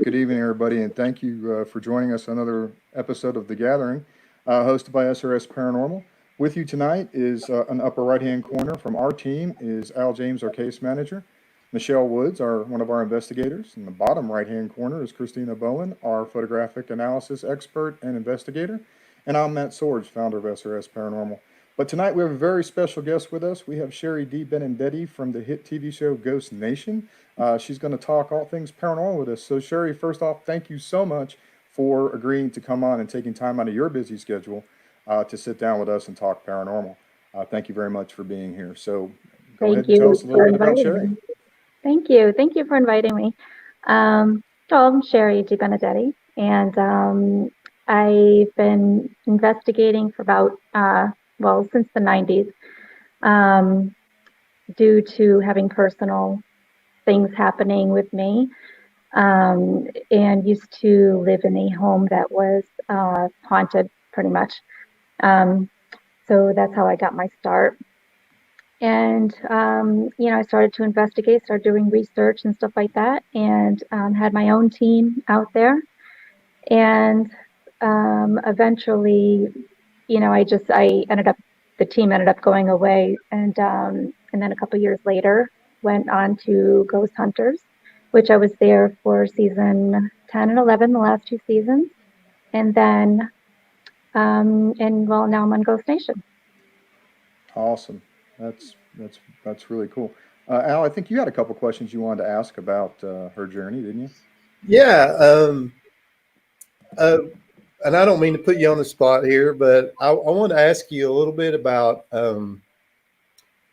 Good evening, everybody, and thank you for joining us on another episode of The Gathering, hosted by SRS Paranormal. With you tonight is an upper right-hand corner from our team is Al James, our case manager. Michelle Woods, one of our investigators. In the bottom right-hand corner is Christina Bowen, our photographic analysis expert and investigator. And I'm Matt Swords, founder of SRS Paranormal. But tonight we have a very special guest with us. We have Shari DeBenedetti from the hit TV show Ghost Nation. She's going to talk all things paranormal with us. So Shari, first off, thank you so much for agreeing to come on and taking time out of your busy schedule to sit down with us and talk paranormal. Thank you very much for being here. So go ahead and tell us a little bit about Shari. Thank you. Thank you for inviting me. So I'm Shari DeBenedetti, and I've been investigating for about, since the 90s, due to having personal things happening with me, and used to live in a home that was haunted pretty much. So that's how I got my start. And, I started to investigate, started doing research and stuff like that, and had my own team out there. And eventually, the team ended up going away. And then a couple years later, went on to Ghost Hunters, which I was there for season 10 and 11, the last two seasons. And then, now I'm on Ghost Nation. Awesome. That's really cool. Al, I think you had a couple questions you wanted to ask about her journey, didn't you? Yeah. And I don't mean to put you on the spot here, but I want to ask you a little bit about,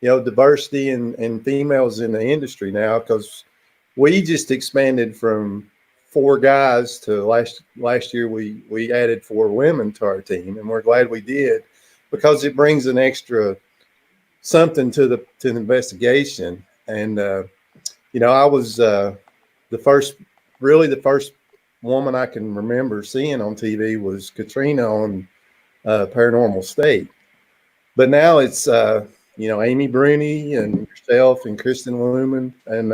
diversity and females in the industry now, because we just expanded from 4 guys to last year we added 4 women to our team, and we're glad we did, because it brings an extra something to the investigation. And I was the first woman I can remember seeing on TV was Katrina on Paranormal State. But now it's Amy Bruni and yourself and Kristen Lumen, and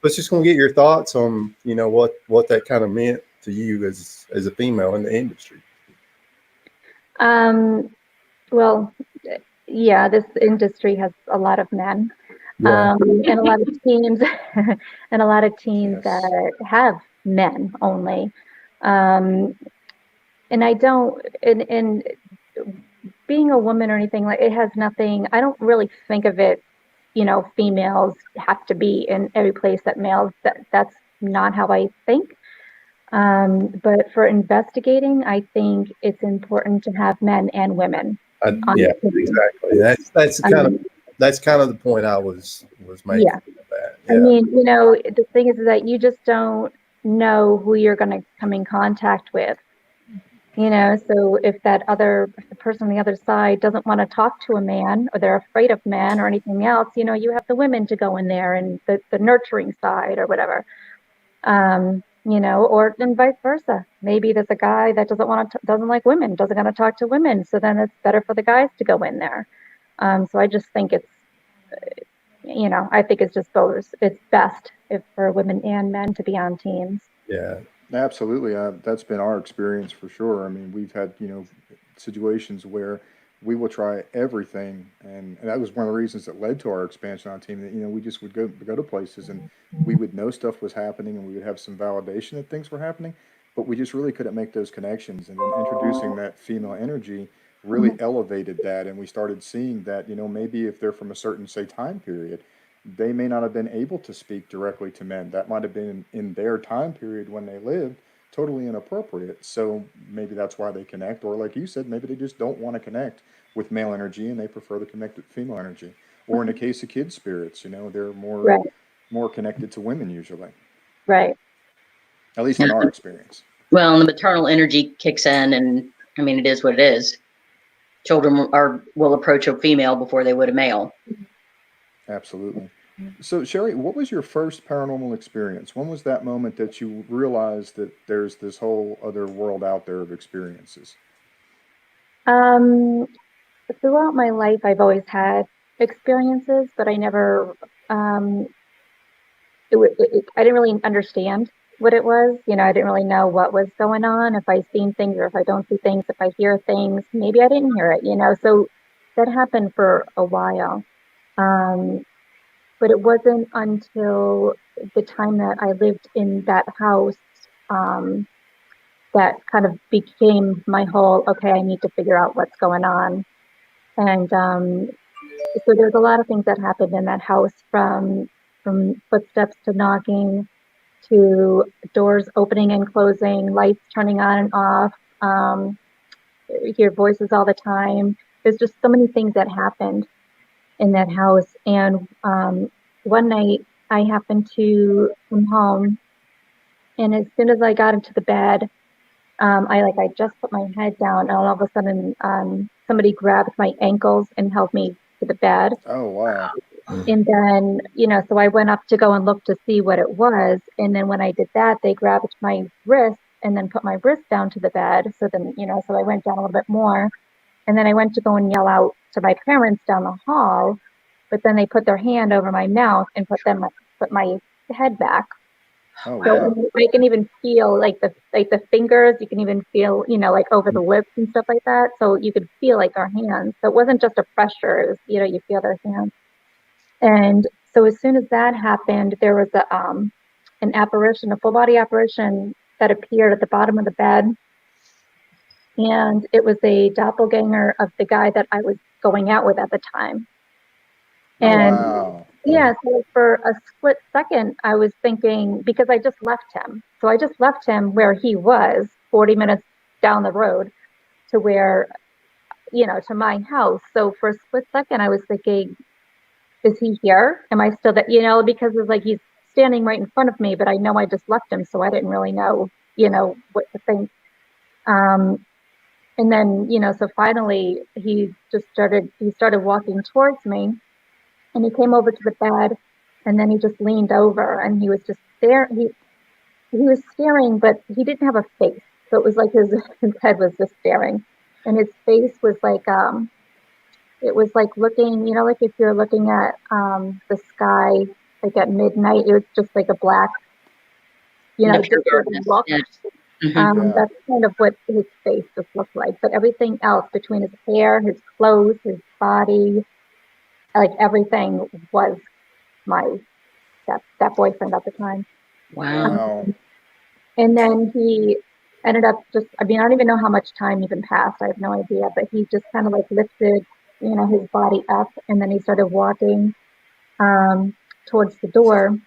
let's just gonna get your thoughts on what that kind of meant to you as a female in the industry. Well, yeah, this industry has a lot of men, Yeah. and a lot of teams, and a lot of teams Yes. that have men only. And I don't, and being a woman or anything, like, it has nothing, I don't really think of it, females have to be in every place that males, that's not how I think. But for investigating, I think it's important to have men and women. Yeah, exactly. That's kind of the point I was making. Yeah. With that. Yeah. I mean, the thing is that you just don't know who you're going to come in contact with. So if the person on the other side doesn't want to talk to a man, or they're afraid of men or anything else, you have the women to go in there, and the nurturing side or whatever. Or then vice versa. Maybe there's a guy that doesn't like women, doesn't want to talk to women. So then it's better for the guys to go in there. So I just think it's, I think it's just both. It's best for women and men to be on teams. Yeah, absolutely. That's been our experience for sure. I mean, we've had, situations where we will try everything, and that was one of the reasons that led to our expansion on team. That we just would go to places, and we would know stuff was happening, and we would have some validation that things were happening, but we just really couldn't make those connections. And then introducing that female energy really elevated that, and we started seeing that maybe if they're from a certain, say, time period, they may not have been able to speak directly to men. That might have been in their time period when they lived totally inappropriate. So maybe that's why they connect, or like you said, maybe they just don't want to connect with male energy and they prefer to connect with female energy. Or in the case of kid spirits, they're more connected to women usually. Right. At least in our experience. Well, and the maternal energy kicks in, and I mean, it is what it is. Children will approach a female before they would a male. Absolutely. So, Shari, what was your first paranormal experience? When was that moment that you realized that there's this whole other world out there of experiences? Throughout my life, I've always had experiences, but I never, I didn't really understand what it was. I didn't really know what was going on, if I seen things or if I don't see things, if I hear things, maybe I didn't hear it. So that happened for a while. But it wasn't until the time that I lived in that house that kind of became my whole, okay, I need to figure out what's going on. And so there's a lot of things that happened in that house, from footsteps to knocking to doors opening and closing, lights turning on and off. You hear voices all the time. There's just so many things that happened in that house. And one night I happened to come home, and as soon as I got into the bed, I just put my head down, and all of a sudden somebody grabbed my ankles and held me to the bed. Oh, wow. And then, so I went up to go and look to see what it was. And then when I did that, they grabbed my wrist and then put my wrist down to the bed. So then, so I went down a little bit more. And then I went to go and yell out to my parents down the hall, but then they put their hand over my mouth and put my head back. Oh, So wow. I can even feel like the fingers, you can even feel, like over the lips and stuff like that. So you could feel like our hands. So it wasn't just a pressure, it was, you feel their hands. And so as soon as that happened, there was an apparition, a full body apparition that appeared at the bottom of the bed. And it was a doppelganger of the guy that I was going out with at the time. And Wow. yeah, so for a split second, I was thinking, because I just left him. So I just left him where he was, 40 minutes down the road to where, to my house. So for a split second, I was thinking, is he here? Am I still that, because it's like he's standing right in front of me, but I know I just left him. So I didn't really know, what to think. And then, so finally he started walking towards me, and he came over to the bed, and then he just leaned over, and he was just there. He was staring, but he didn't have a face. So it was like his head was just staring, and his face was like, it was like looking, like if you're looking at the sky, like at midnight, it was just like a black, just look. Yeah. Mm-hmm. That's kind of what his face just looked like. But everything else, between his hair, his clothes, his body, like everything was that boyfriend at the time. Wow. And then he ended up I don't even know how much time even passed. I have no idea. But he just kind of like lifted, his body up, and then he started walking towards the door.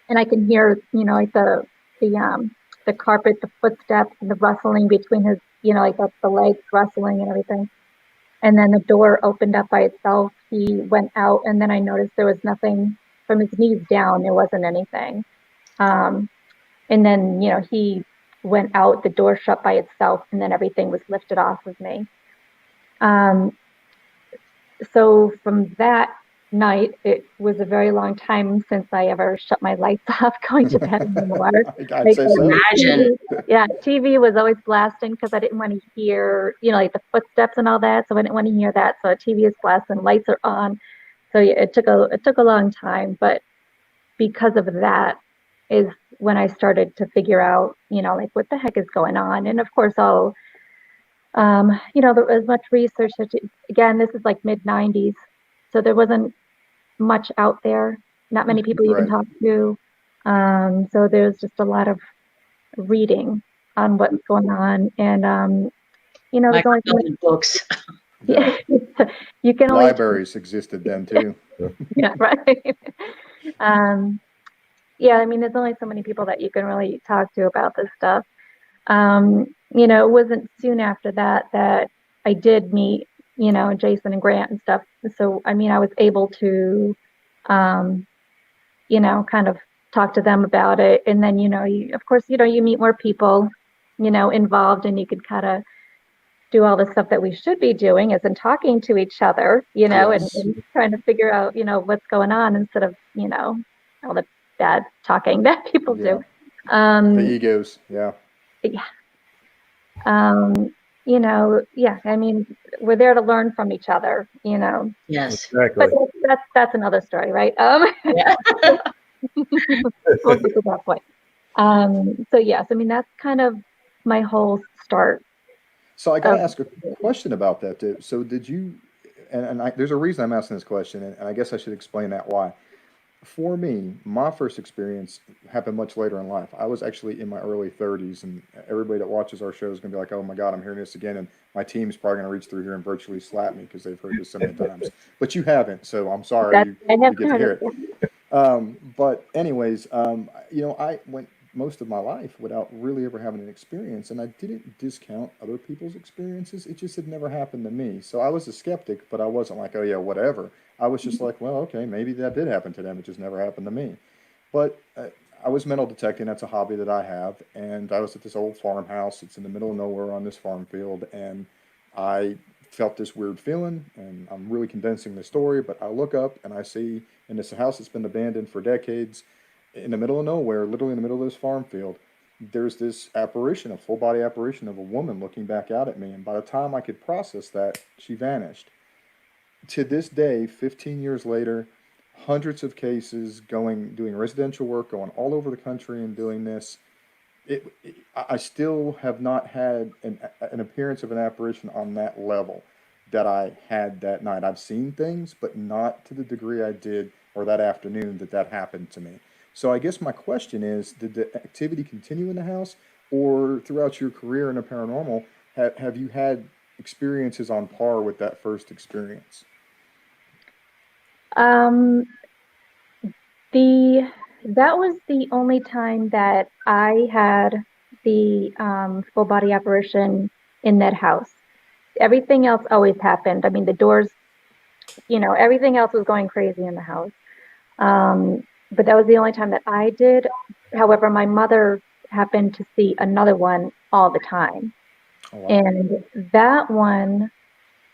And I can hear, like the carpet, the footsteps, and the rustling between his, like the legs rustling and everything. And then the door opened up by itself. He went out, and then I noticed there was nothing from his knees down. There wasn't anything. And then, he went out, the door shut by itself, and then everything was lifted off of me. So from that night, it was a very long time since I ever shut my lights off going to bed anymore. I'd say so. Imagine. TV was always blasting because I didn't want to hear, like the footsteps and all that. So I didn't want to hear that. So TV is blasting, lights are on. So yeah, it took a long time, but because of that is when I started to figure out, like what the heck is going on. And of course, there was much research. Again, this is like mid-90s, so there wasn't much out there. Not many people you can talk to. So there's just a lot of reading on what's going on, and there's only books. Yeah, you can only libraries existed then too. Yeah, right. Yeah, I mean, there's only so many people that you can really talk to about this stuff. It wasn't soon after that I did meet, Jason and Grant and stuff. So, I mean, I was able to, kind of talk to them about it. And then, of course, you meet more people, involved, and you could kind of do all the stuff that we should be doing, as in talking to each other, Yes. and trying to figure out, what's going on instead of, all the bad talking that people do. The egos. Yeah. Yeah. I mean, we're there to learn from each other, Yes. Exactly. But that's another story, right? Yeah. We'll get to that point. So yes, I mean, that's kind of my whole start So I got to of, ask a question about that. So did you? There's a reason I'm asking this question, and I guess I should explain that why. For me, my first experience happened much later in life. I was actually in my early 30s, and everybody that watches our show is going to be like, "Oh my God, I'm hearing this again," and my team's probably going to reach through here and virtually slap me because they've heard this so many times. But you haven't, so I'm sorry that I you never get to heard hear of it. it. But anyways, I went most of my life without really ever having an experience, and I didn't discount other people's experiences. It just had never happened to me. So I was a skeptic, but I wasn't like, oh yeah, whatever. I was just like, well, okay, maybe that did happen to them. It just never happened to me. But I was metal detecting. That's a hobby that I have, and I was at this old farmhouse. It's in the middle of nowhere on this farm field, and I felt this weird feeling. And I'm really condensing the story, but I look up and I see in this house that's been abandoned for decades, in the middle of nowhere, literally in the middle of this farm field, there's this apparition, a full body apparition of a woman looking back out at me. And by the time I could process that, she vanished. To this day, 15 years later, hundreds of cases doing residential work, going all over the country and doing this. I still have not had an appearance of an apparition on that level that I had that night. I've seen things, but not to the degree I did or that afternoon that happened to me. So I guess my question is, did the activity continue in the house, or throughout your career in the paranormal, have you had experiences on par with that first experience? Um, the that was the only time that I had the full body apparition in that house. Everything else always happened. I mean, the doors, everything else was going crazy in the house. But that was the only time that I did. However, my mother happened to see another one all the time. Oh wow. And that one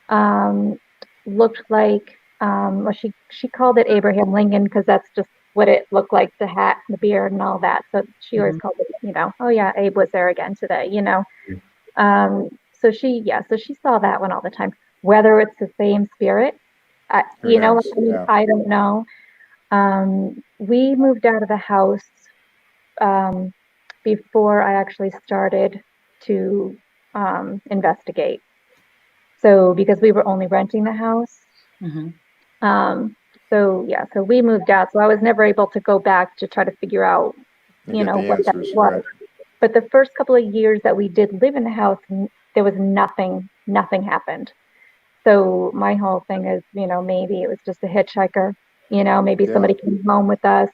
um, looked like, well, she called it Abraham Lincoln because that's just what it looked like, the hat, the beard, and all that. So she always Mhm. called it, oh yeah, Abe was there again today. So she saw that one all the time. Whether it's the same spirit, Who knows? I mean, Yeah. I don't know. We moved out of the house um, before I actually started to investigate. So because we were only renting the house, Mhm. um, so we moved out. So I was never able to go back to try to figure out, And get the what that answers, was. right? But the first couple of years that we did live in the house, there was nothing happened. So my whole thing is, maybe it was just a hitchhiker, maybe Yeah. somebody came home with us,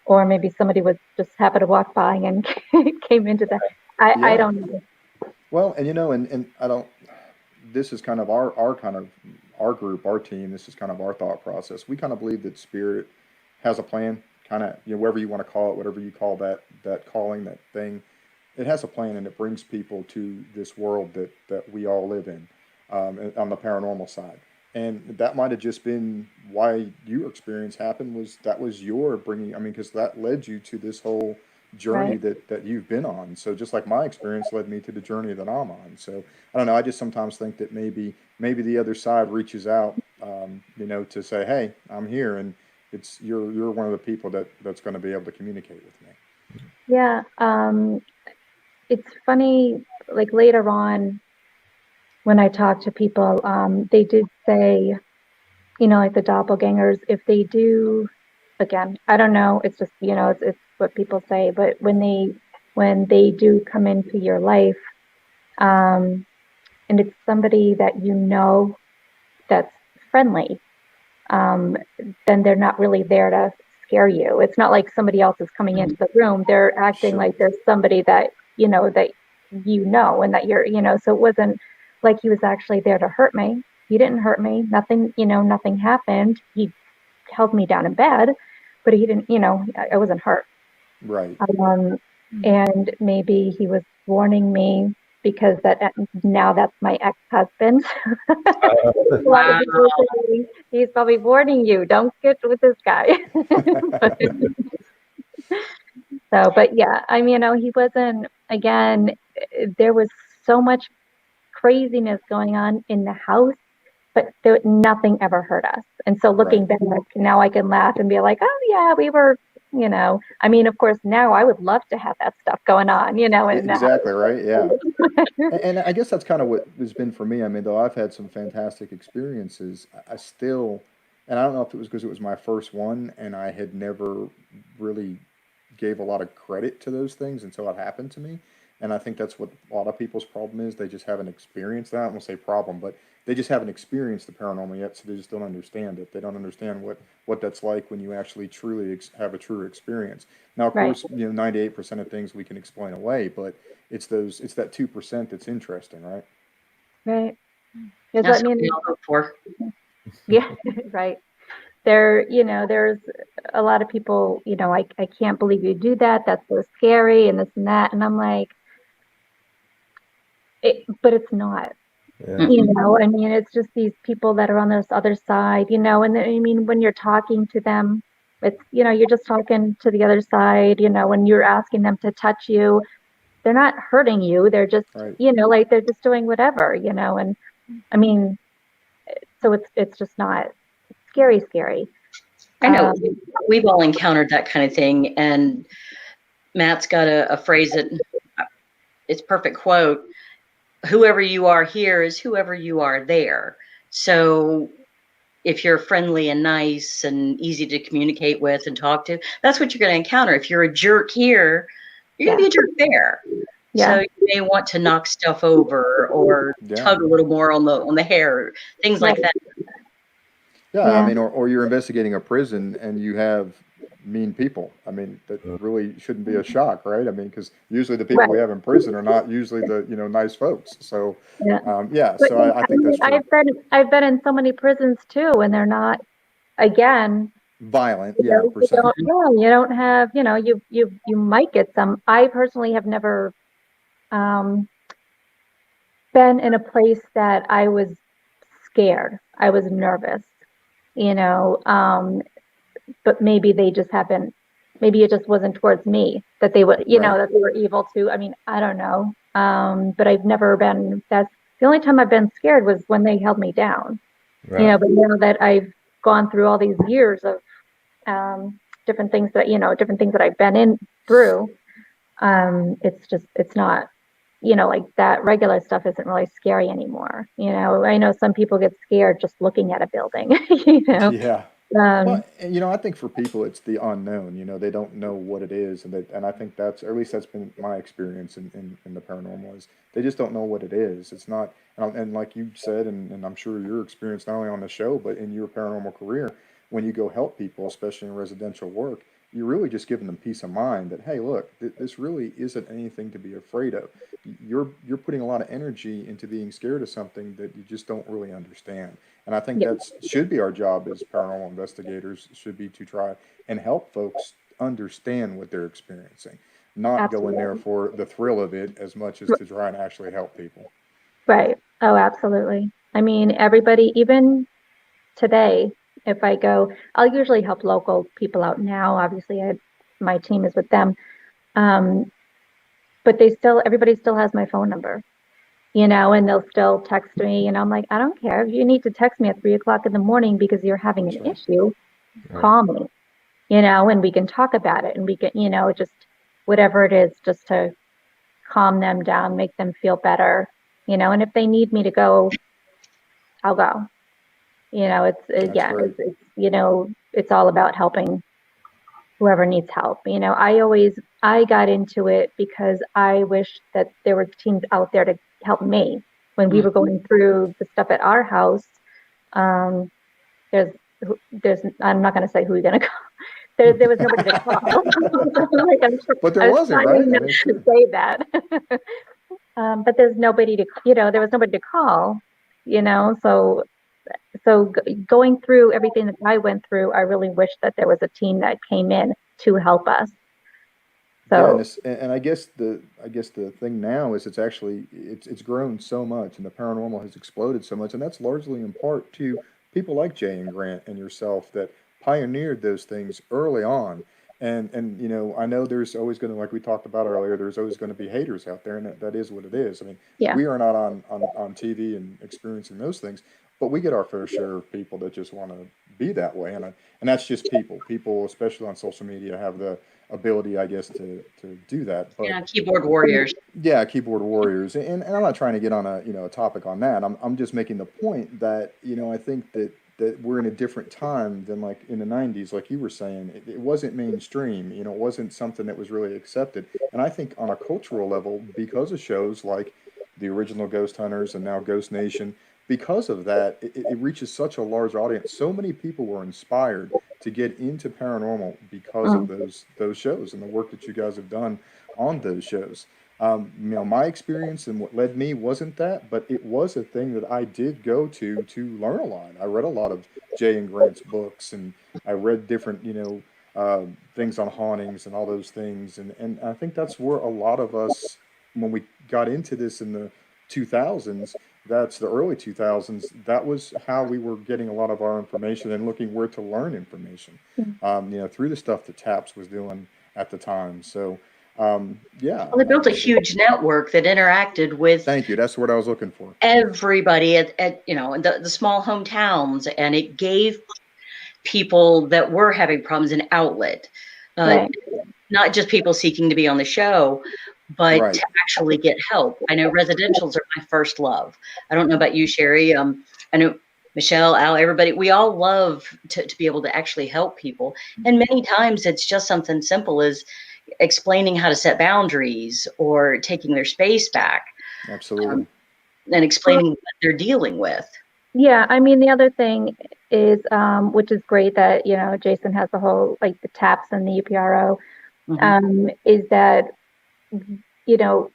or maybe somebody was just happened to walk by and came into the, I Yeah. don't know. Well, and I don't. This is kind of our kind of our group, our team. This is kind of our thought process. We kind of believe that spirit has a plan. Kind of, whatever you want to call it, whatever you call that calling, that thing, it has a plan, and it brings people to this world that we all live in, on the paranormal side. And that might have just been why your experience happened, was that was your bringing. I mean, because that led you to this whole journey Right. that you've been on. So just like my experience led me to the journey that I'm on. So I don't know. I just sometimes think that maybe the other side reaches out, to say, hey, I'm here, and you're one of the people that's going to be able to communicate with me. Yeah. It's funny, like later on when I talk to people, they did say, like the doppelgangers, if they do, again, I don't know, it's just, it's what people say, but when they do come into your life, um, and it's somebody that that's friendly, um, then they're not really there to scare you. It's not like somebody else is coming into Mhm. the room. They're acting Sure. like there's somebody that and that so it wasn't like he was actually there to hurt me. He didn't hurt me. Nothing, nothing happened. He held me down in bed, but he didn't, I wasn't hurt. Right. Um, and maybe he was warning me because now that's my ex-husband. Uh, A lot of Wow. people are saying he's probably warning you, don't get with this guy. But- but yeah, I mean, he wasn't, again, there was so much craziness going on in the house, but nothing ever hurt us. And so Right. looking back, now I can laugh and be like, oh yeah, we were I mean, of course, now I would love to have that stuff going on, in the Exactly, right? Yeah. house. And I guess that's kind of what has been for me. I mean, though I've had some fantastic experiences, I still, and I don't know if it was because it was my first one and I had never really gave a lot of credit to those things until it happened to me. And I think that's what a lot of people's problem is. They just haven't experienced that. I don't want to say problem, but they just haven't experienced the paranormal yet, so they just don't understand it. They don't understand what that's like when you actually truly have a true experience. Now, of Right, course, 98% of things we can explain away, but it's that 2% that's interesting, right? right. Because I That's what we mean, all hope for. yeah, right. There's a lot of people, I can't believe you do that. That's so scary and this and that. And I'm like, but it's not. Yeah. Mm. I mean, it's just these people that are on this other side, and I mean, when you're talking to them, it's, you're just talking to the other side, when you're asking them to touch you, they're not hurting you. They're just, Right. like they're just doing whatever, and I mean, so it's just not scary, scary. I know Um, we've all encountered that kind of thing, and Matt's got a phrase that it's perfect quote. Whoever you are here is whoever you are there. So if you're friendly and nice and easy to communicate with and talk to, that's what you're going to encounter. If you're a jerk here, you're going yeah, to be a jerk there. yeah, So you may want to knock stuff over or Yeah. tug a little more on the hair, things like right, that. Yeah, I yeah, mean, or you're investigating a prison and you have mean people. I mean, that really shouldn't be a shock, right? I mean, because usually the people we right, have in prison are not usually the nice folks. So, yeah. yeah, But so I I think mean, that's true. I've been in so many prisons too, and they're not, again, Violent, yeah, you percent. don't, yeah, you don't have, you might get some. I personally have never um, been in a place that I was scared. I was nervous, you know, um, but maybe they just haven't. Maybe it just wasn't towards me that they would, Right. that they were evil too. I mean, I don't know. But I've never been. That's the only time I've been scared was when they held me down. Right. But now that I've gone through all these years of different things that I've been in through, it's not, like that regular stuff isn't really scary anymore. I know some people get scared just looking at a building, Yeah. Um, Well, and, I think for people it's the unknown. They don't know what it is, and I think that's, or at least that's been my experience in the paranormal is they just don't know what it is. It's not, and like you said, and I'm sure your experience not only on the show but in your paranormal career, when you go help people, especially in residential work, you're really just giving them peace of mind that hey, look, this really isn't anything to be afraid of. You're putting a lot of energy into being scared of something that you just don't really understand. And I think yeah, that should be our job as paranormal investigators, should be to try and help folks understand what they're experiencing, not go in there absolutely. for the thrill of it as much as to try and actually help people. Right. Oh, absolutely. I mean, everybody, even today, if I go, I'll usually help local people out now. Obviously, my team is with them. Um, but everybody still has my phone number, and they'll still text me. And I'm like, I don't care. If you need to text me at 3 o'clock in the morning because you're having an That's right. issue, Right. call me, and we can talk about it and we can, just whatever it is, just to calm them down, make them feel better, and if they need me to go, I'll go. That's Yeah, great. it's all about helping whoever needs help. I got into it because I wish that there were teams out there to help me when we Mm. were going through the stuff at our house. Um, there's, I'm not going to say who you're going to call. There was nobody to call. Like, But there I was wasn't, right? trying I not mean, it's to true. say that. But there's nobody to, there was nobody to call, so going through everything that I went through, I really wish that there was a team that came in to help us. Yeah, and So it's and I guess the thing now is it's grown so much and the paranormal has exploded so much, and that's largely in part to people like Jay and Grant and yourself that pioneered those things early on. And I know there's always going to, like we talked about earlier, there's always going to be haters out there, and that is what it is. I mean, yeah, we are not on TV and experiencing those things, but we get our fair share of people that just want to be that way. And that's just people, especially on social media, have the ability, I guess, to do that. But Yeah, keyboard warriors. yeah, keyboard warriors, and I'm not trying to get on a topic on that. I'm just making the point that I think that we're in a different time than like in the '90s, like you were saying. It wasn't mainstream, it wasn't something that was really accepted. And I think on a cultural level, because of shows like the original Ghost Hunters and now Ghost Nation, because of that, it reaches such a large audience. So many people were inspired to get into paranormal because of Mm. those shows and the work that you guys have done on those shows. My experience and what led me wasn't that, but it was a thing that I did go to learn a lot. I read a lot of Jay and Grant's books, and I read different, things on hauntings and all those things. And I think that's where a lot of us, when we got into this in the 2000s, that's the early 2000s, that was how we were getting a lot of our information and looking where to learn information, Mm. through the stuff that TAPS was doing at the time. So, yeah. Well, they built a huge network that interacted with Thank you. That's what I was looking for. everybody at the small hometowns, and it gave people that were having problems an outlet. Right. Not just people seeking to be on the show, but Right. to actually get help. I know residentials are my first love. I don't know about you, Shari. I know Michelle, Al, everybody, we all love to be able to actually help people. And many times it's just something simple as explaining how to set boundaries or taking their space back, Absolutely. and explaining what they're dealing with. Yeah, I mean, the other thing is, which is great that, Jason has the whole, like the TAPS and the UPRO, is that, you know,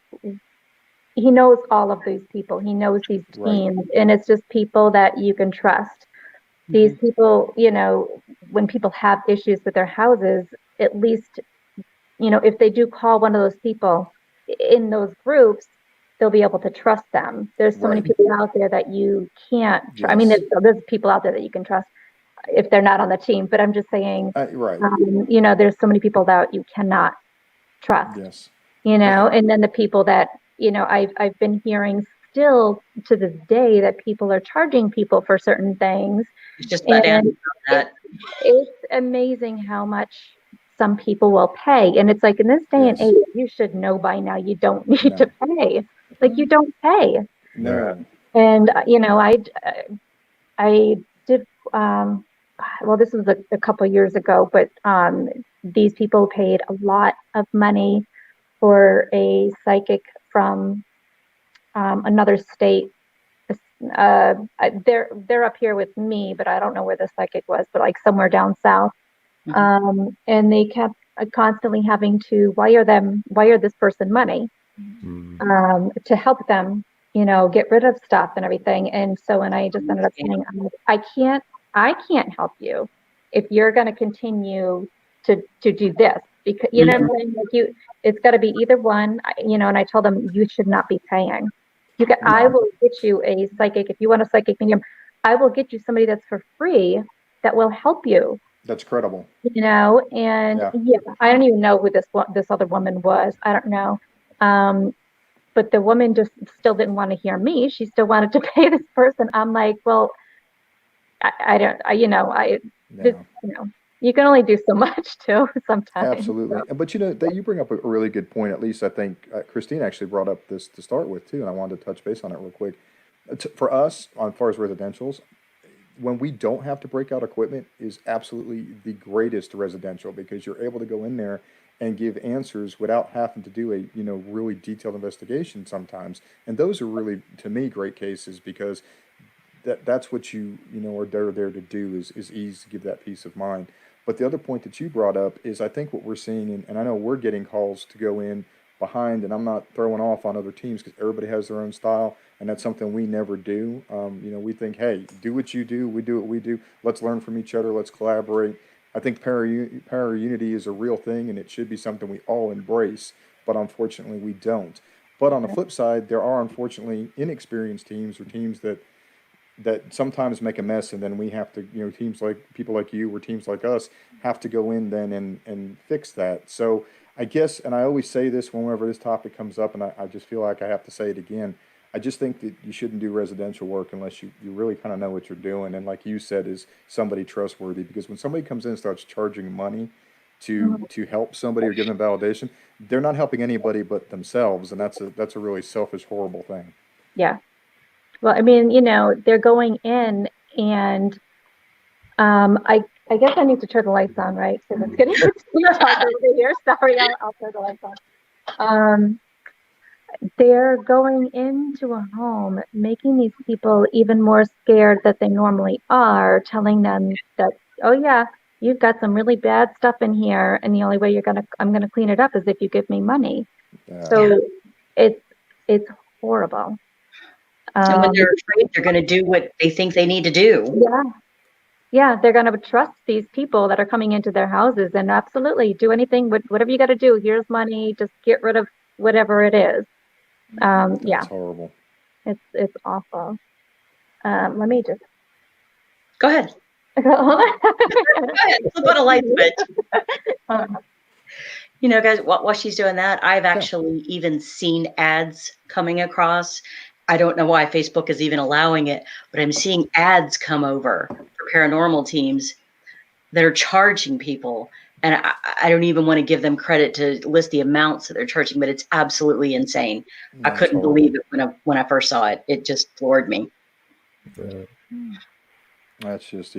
he knows all of these people. He knows these Right. teams, and it's just people that you can trust. These people, when people have issues with their houses, at least, if they do call one of those people in those groups, they'll be able to trust them. There's so many Right. people out there that you can't I mean, Yes. there's people out there that you can trust if they're not on the team, but I'm just saying, Right. there's so many people that you cannot trust, Yes. and then the people that, I've been hearing still to this day that people are charging people for certain things. It's just about And that. it's amazing how much some people will pay. And it's like, in this day and Yes. age, you should know by now you don't need No. to pay. Like, you don't pay. No. And, I did, well, this was a couple years ago, but these people paid a lot of money for a psychic from another state. They're up here with me, but I don't know where the psychic was, but like somewhere down south. And they kept constantly having to wire this person money to help them, get rid of stuff and everything. And so, and I just ended up saying, I can't help you if you're going to continue to do this, because what I'm saying, like, it's got to be either one, and I told them, you should not be paying. I will get you a psychic. If you want a psychic medium, I will get you somebody that's for free that will help you. That's credible. And Yeah. I don't even know who this other woman was. I don't know. But the woman just still didn't want to hear me. She still wanted to pay this person. I'm like, well, you can only do so much too sometimes. Absolutely. But that you bring up a really good point. At least I think Christine actually brought up this to start with too, and I wanted to touch base on it real quick. For us, as far as residentials, when we don't have to break out equipment, is absolutely the greatest residential, because you're able to go in there and give answers without having to do a really detailed investigation sometimes. And those are really, to me, great cases, because that's what are there to do, is ease, to give that peace of mind. But the other point that you brought up is, I think what we're seeing, and I know we're getting calls to go in behind, and I'm not throwing off on other teams, because everybody has their own style, and that's something we never do. We think, hey, do what you do, we do what we do. Let's learn from each other. Let's collaborate. I think para unity is a real thing, and it should be something we all embrace. But unfortunately, we don't. But on the flip side, there are unfortunately inexperienced teams, or teams that sometimes make a mess, and then we have to, teams like people like you, or teams like us, have to go in then and fix that. So I guess, and I always say this whenever this topic comes up, and I just feel like I have to say it again, I just think that you shouldn't do residential work unless you really kind of know what you're doing. And like you said, is somebody trustworthy? Because when somebody comes in and starts charging money Mhm. to help somebody or give them validation, they're not helping anybody but themselves, and that's a really selfish, horrible thing. Yeah. Well, I mean, they're going in and I guess I need to turn the lights on, right? Because it's getting too dark over here. Sorry, I'll turn the lights on. Um, they're going into a home, making these people even more scared that they normally are, telling them that, oh yeah, you've got some really bad stuff in here, and the only way I'm gonna clean it up is if you give me money. Yeah, So it's it's horrible. And when Um, they're afraid, they're going to do what they think they need to do. yeah, yeah, they're gonna trust these people that are coming into their houses and absolutely do anything, whatever you got to do. Here's money, just get rid of whatever it is. Yeah, that's horrible. it's awful. Let me just Go ahead. hold on. Go ahead. Flip on a light switch. Um, Guys, while she's doing that, I've Yeah. actually even seen ads coming across. I don't know why Facebook is even allowing it, but I'm seeing ads come over for paranormal teams that are charging people. And I don't even want to give them credit to list the amounts that they're charging, but it's absolutely insane. I That's couldn't horrible. believe it when I first saw it. It just floored me. That's just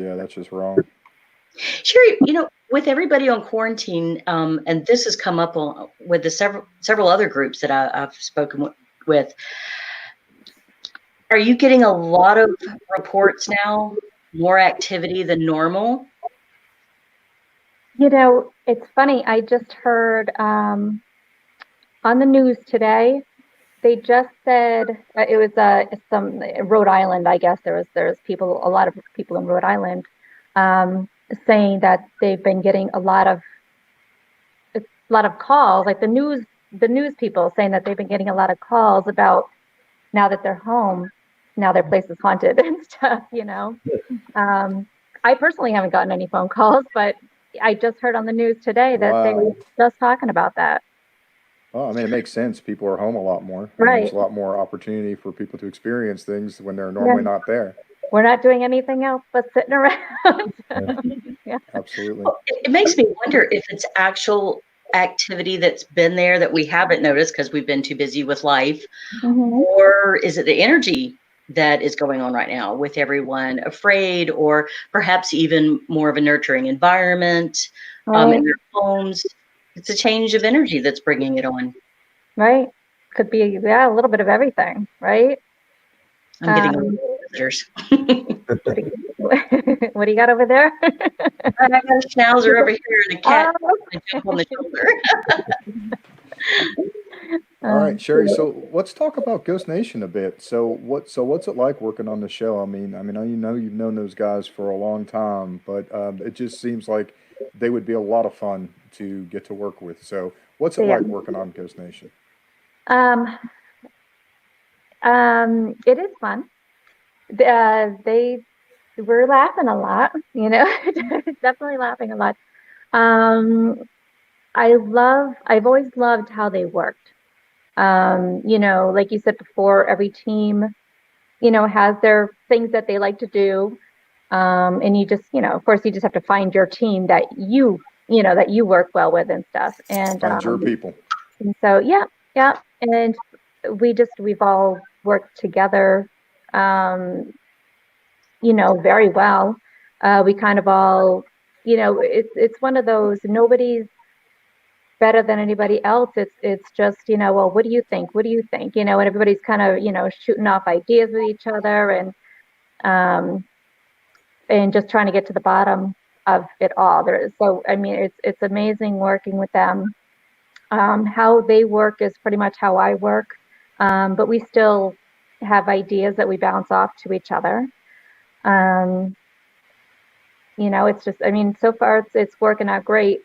wrong. Sherry, with everybody on quarantine, and this has come up with the several other groups that I've spoken with. Are you getting a lot of reports now? More activity than normal? It's funny. I just heard on the news today. They just said it was some Rhode Island. I guess there's a lot of people in Rhode Island, saying that they've been getting a lot of calls, like the news people saying that they've been getting a lot of calls about now that they're home, now their place is haunted and stuff. I personally haven't gotten any phone calls, but I just heard on the news today that they were Wow. just talking about that. Well, I mean, it makes sense. People are home a lot more. I mean, Right. there's a lot more opportunity for people to experience things when they're Yeah. normally not there. We're not doing anything else but sitting around. Yeah. Absolutely. Well, it makes me wonder if it's actual activity that's been there that we haven't noticed because we've been too busy with life, Mhm. or is it the energy that is going on right now with everyone afraid, or perhaps even more of a nurturing environment in Right. their homes? It's a change of energy that's bringing it on. Right. Could be, a little bit of everything, right? I'm getting a Um, lot of visitors. what do you got over there? I got a schnauzer over here and a cat Oh. and a jump on the shoulder. All right, Sherry. Cute. So let's talk about Ghost Nation a bit. So what's it like working on the show? I mean, you've known those guys for a long time, but it just seems like they would be a lot of fun to get to work with. So what's it Yeah. like working on Ghost Nation? Um, it is fun. They were laughing a lot, definitely laughing a lot. Um, I've always loved how they worked. Like you said before, every team, has their things that they like to do. And you just, of course, you just have to find your team that that you work well with and stuff. Find your people. And so, yeah, yeah. And we've all worked together, very well. We kind of all, it's one of those, nobody's better than anybody else. It's just, well, what do you think? What do you think? And everybody's kind of, shooting off ideas with each other um, and just trying to get to the bottom of it all. So I mean, it's amazing working with them. How they work is pretty much how I work, but we still have ideas that we bounce off to each other. Um, it's just, I mean, so far it's working out great.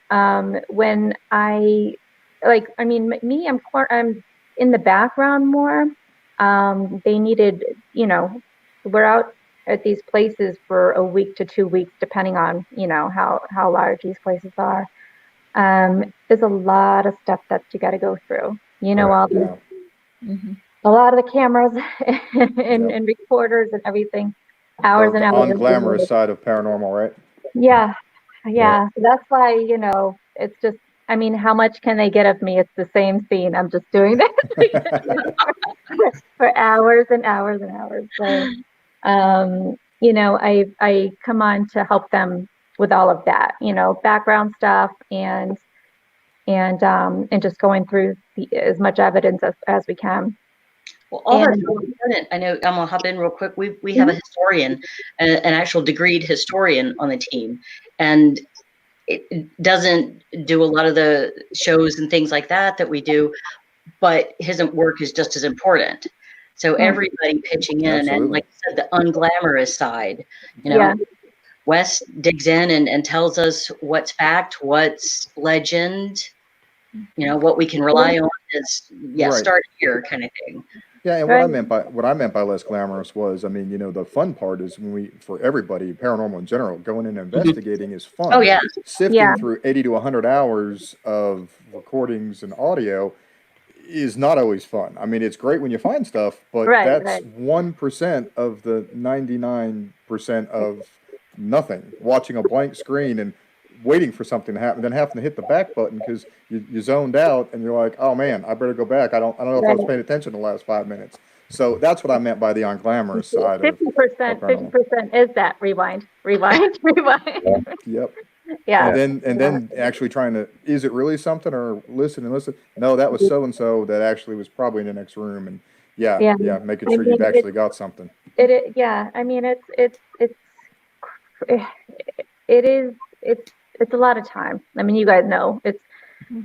When I'm in the background more. They needed, we're out at these places for a week to 2 weeks, depending on, how large these places are. There's a lot of stuff that you got to go through, Right. all these. Yeah. Mhm. a lot of the cameras and, Yep. and recorders and everything, hours and The hours. unglamorous side of paranormal, right? Yeah, yeah. So that's why, it's just, I mean, how much can they get of me? It's the same scene. I'm just doing this for hours and hours and hours. So, I come on to help them with all of that, background stuff and just going through as much evidence as we can. Well, all that's And really important. I know I'm gonna hop in real quick. We have a historian, an actual degreed historian on the team, and it doesn't do a lot of the shows and things like that we do, but his work is just as important. So everybody pitching in, and Absolutely. like you said, the unglamorous side, yeah, Wes digs in and tells us what's fact, what's legend, what we can rely on is, Right. start here kind of thing. Yeah, and right. what I meant by less glamorous was, I mean, the fun part is for everybody, paranormal in general, going in and investigating is fun. Oh yeah. Sifting Yeah. through 80 to 100 hours of recordings and audio is not always fun. I mean, it's great when you find stuff, but Right, that's right. 1% of the 99% of nothing. Watching a blank screen and waiting for something to happen, then having to hit the back button because you zoned out and you're like, oh man, I better go back. I don't know if I was Right. paying attention the last 5 minutes. So that's what I meant by the unglamorous side of 50%, paranormal. 50% is that rewind, rewind. Yep. Yeah. And then actually trying to, is it really something, or listen and listen? No, that was so and so that actually was probably in the next room, and Yeah. making I sure you've mean, actually got something. yeah. I mean, it is, it's a lot of time. I mean, you guys know it's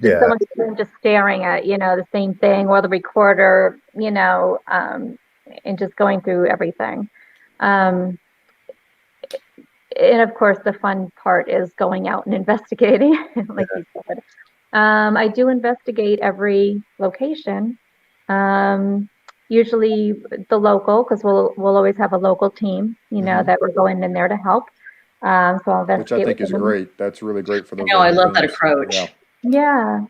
Yeah. so much time just staring at, the same thing or the recorder, and just going through everything. Um, and of course, the fun part is going out and investigating, like you said. I do investigate every location. Usually the local, because we'll always have a local team, that we're going in there to help. So I'll Which I investigate think with is them. great. That's really great for those. No, I love that teams. approach. Yeah. Yeah,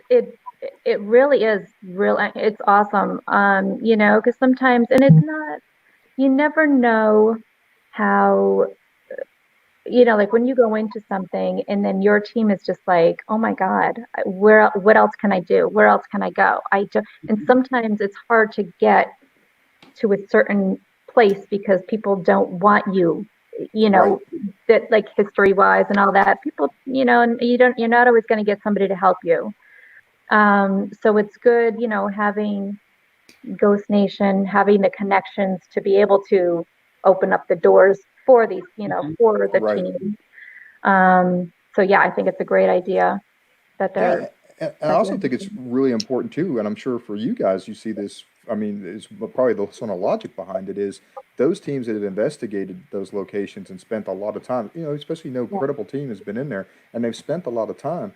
it really is real. It's awesome. Because sometimes, and it's not. You never know how. Like when you go into something and then your team is just like, oh my God, what else can I do? Where else can I go? And sometimes it's hard to get to a certain place because people don't want you, that like history wise and all that. People, and you're not always going to get somebody to help you. So it's good, having Ghost Nation, having the connections to be able to open up the doors for these, for the Right. team. So yeah, I think it's a great idea that they're. Yeah, and I also think it's really important too, and I'm sure for you guys, you see this. I mean, is probably the sort of logic behind it is those teams that have investigated those locations and spent a lot of time. Especially credible team has been in there and they've spent a lot of time.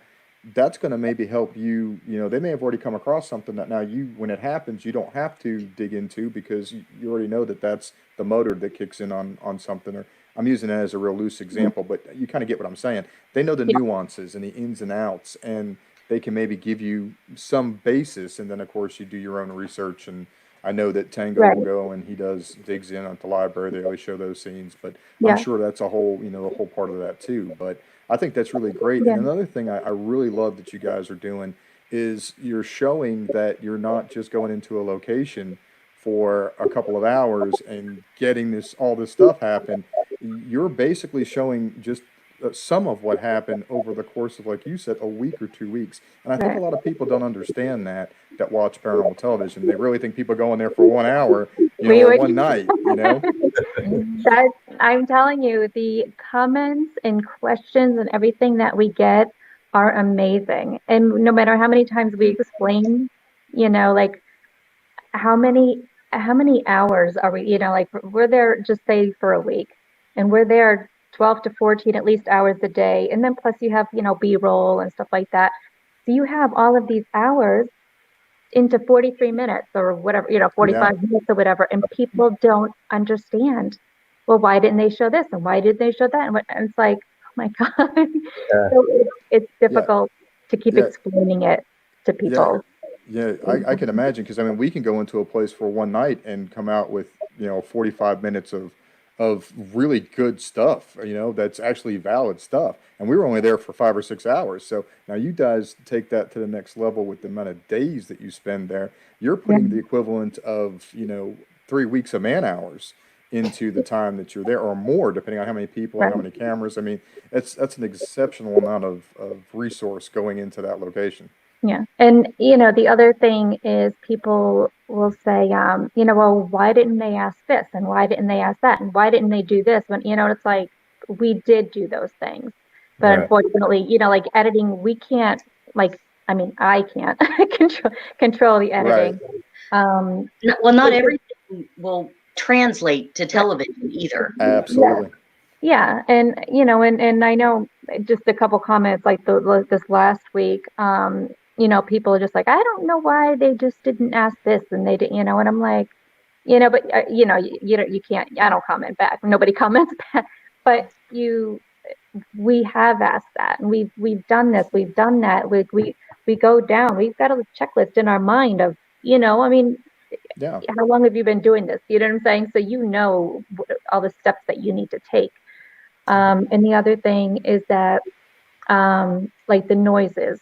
That's going to maybe help you. They may have already come across something that now when it happens, you don't have to dig into because you already know that that's the motor that kicks in on something. Or I'm using it as a real loose example, but you kind of get what I'm saying. They know the nuances and the ins and outs, and they can maybe give you some basis, and then of course you do your own research. And I know that Tango will go and he digs in at the library. They always show those scenes, but I'm sure that's a whole part of that too. But I think that's really great. Yeah. And another thing I really love that you guys are doing is you're showing that you're not just going into a location for a couple of hours and getting all this stuff happen. You're basically showing just some of what happened over the course of, like you said, a week or 2 weeks. And I think a lot of people don't understand that watch paranormal television. They really think people go in there for 1 hour, or one night, That, I'm telling you, the comments and questions and everything that we get are amazing. And no matter how many times we explain, like how many hours are we, like we're there just say for a week and we're there 12 to 14 at least hours a day. And then plus you have, B-roll and stuff like that. So you have all of these hours into 43 minutes or whatever, 45 minutes or whatever. And people don't understand. Well, why didn't they show this? And why didn't they show that? And it's like, oh my God. So it's difficult to keep explaining it to people. Yeah, I can imagine because I mean we can go into a place for one night and come out with 45 minutes of really good stuff, that's actually valid stuff, and we were only there for 5 or 6 hours. So now you guys take that to the next level with the amount of days that you spend there. You're Yeah, putting the equivalent of 3 weeks of man hours into the time that you're there, or more, depending on how many people and right. how many cameras. I mean, that's an exceptional amount of resource going into that location. Yeah. And, the other thing is people will say, well, why didn't they ask this? And why didn't they ask that? And why didn't they do this? When, it's like, we did do those things. But Right. unfortunately, like editing, we can't, like, I mean, I can't control the Right. editing. Um, Well, not it- everything will translate to television either. yeah. Absolutely. Yeah. And, and I know just a couple comments like this last week, people are just like, I don't know why they just didn't ask this and they did, and I'm like, but you can't, I don't comment back. Nobody comments back, but we have asked that and we've done this, we've done that. We go down, we've got a checklist in our mind of, I mean, Yeah. how long have you been doing this? You know what I'm saying? So, all the steps that you need to take. And the other thing is that, like the noises,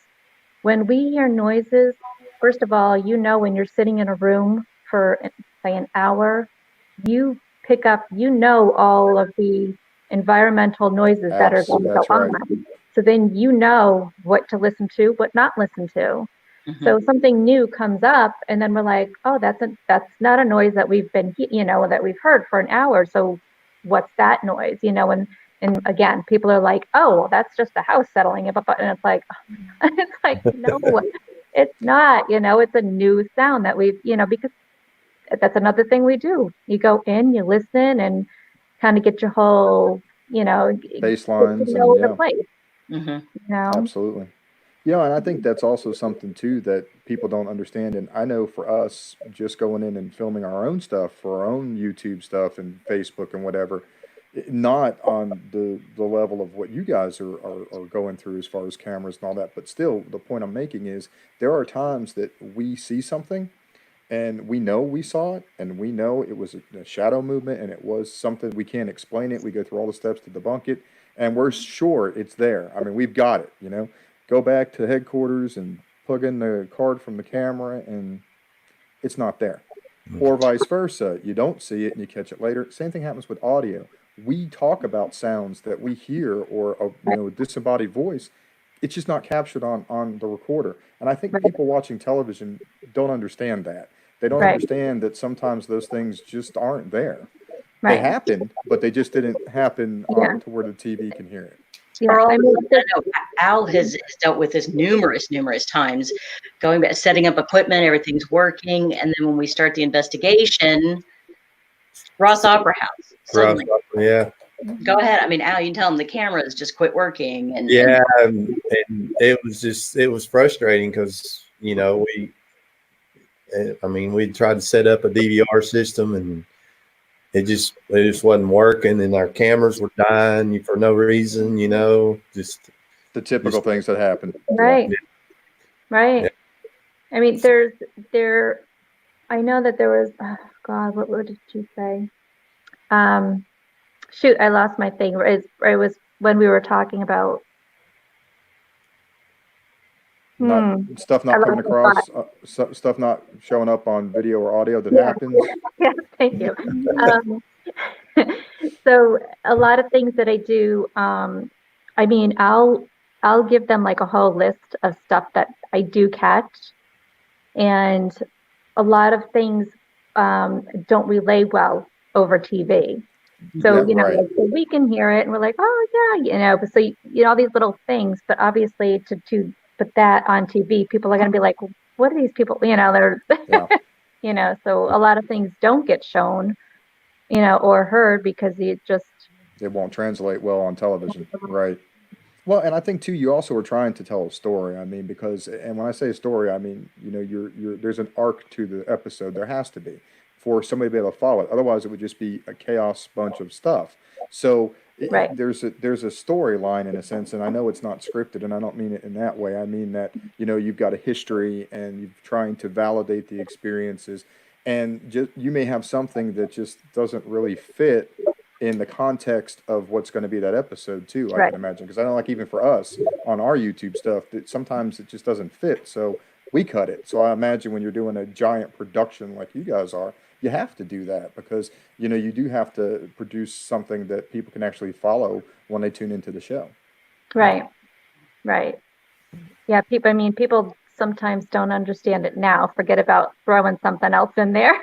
when we hear noises, first of all, when you're sitting in a room for, say, an hour, you pick up, all of the environmental noises that are going to go That's right. on. So then you know what to listen to, what not listen to. Mhm. So something new comes up, and then we're like, oh, that's not a noise that we've been, that we've heard for an hour. So what's that noise? And again, people are like, oh, well, that's just the house settling. And it's like, it's like, no, it's not. It's a new sound that we've, because that's another thing we do. You go in, you listen, and kind of get your whole, get to Baselines and know the yeah, place. Mhm. absolutely. Yeah, and I think that's also something too that people don't understand. And I know for us, just going in and filming our own stuff for our own YouTube stuff and Facebook and whatever, not on the level of what you guys are going through as far as cameras and all that. But still, the point I'm making is there are times that we see something and we know we saw it and we know it was a shadow movement and it was something we can't explain it. We go through all the steps to debunk it and we're sure it's there. I mean, we've got it. Go back to headquarters and plug in the card from the camera and it's not there. Or vice versa. You don't see it and you catch it later. Same thing happens with audio. We talk about sounds that we hear or a disembodied voice. It's just not captured on the recorder. And I think Right, people watching television don't understand that. They don't right, understand that sometimes those things just aren't there. They right. happen, but they just didn't happen Yeah, to where the TV can hear it. yeah. Or all I the mean, ones I know Al has dealt with this numerous times, going back, setting up equipment, everything's working, and then when we start the investigation, Ross Opera House Right. suddenly. Yeah. Go ahead. I mean, Al, you can tell them the cameras just quit working, and Yeah. And it was frustrating because, we tried to set up a DVR system and it just wasn't working, and our cameras were dying for no reason, just The typical things that happen. Yeah. right, yeah. right. I mean, there. I know that there was. Oh God, what did you say? Um, Shoot, I lost my thing. It was when we were talking about. Not stuff I not coming lost my thought. across, stuff not showing up on video or audio that Yeah, happens. yeah. Thank you. Um, so a lot of things that I do. I mean, I'll give them like a whole list of stuff that I do catch, and a lot of things don't relay well over TV. So, Yeah, right. like, so we can hear it and we're like, oh yeah, but so, all these little things, but obviously to put that on TV, people are going to be like, what are these people, they're, Yeah, so a lot of things don't get shown, or heard because it just, it won't translate well on television. Right. Well, and I think too, you also are trying to tell a story. I mean, because, and when I say a story, I mean, there's an arc to the episode. There has to be for somebody to be able to follow it. Otherwise, it would just be a chaos bunch of stuff. So Right. there's a storyline in a sense, and I know it's not scripted, and I don't mean it in that way. I mean that you've got a history, and you're trying to validate the experiences, and just you may have something that just doesn't really fit in the context of what's going to be that episode too. I Right. can imagine, because I know, like, even for us on our YouTube stuff, that sometimes it just doesn't fit, so we cut it. So I imagine when you're doing a giant production like you guys are, you have to do that, because you do have to produce something that people can actually follow when they tune into the show. Right. Right. Yeah, people sometimes don't understand it now. Forget about throwing something else in there.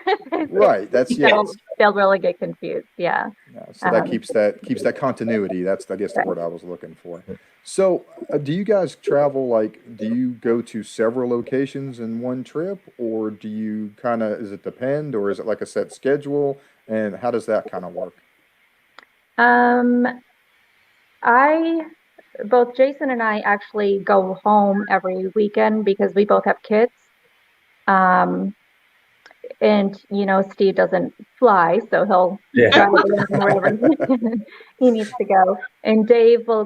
Right. That's yes. They'll really get confused. Yeah. Yeah, so that Um, keeps that continuity. That's, I guess, the right. word I was looking for. So, do you guys travel, like, do you go to several locations in one trip, or do you kind of, is it depend, or is it like a set schedule, and how does that kind of work? Um, I both Jason and I actually go home every weekend because we both have kids. Um, and Steve doesn't fly, so he'll Yeah. drive around wherever he needs to go. And Dave will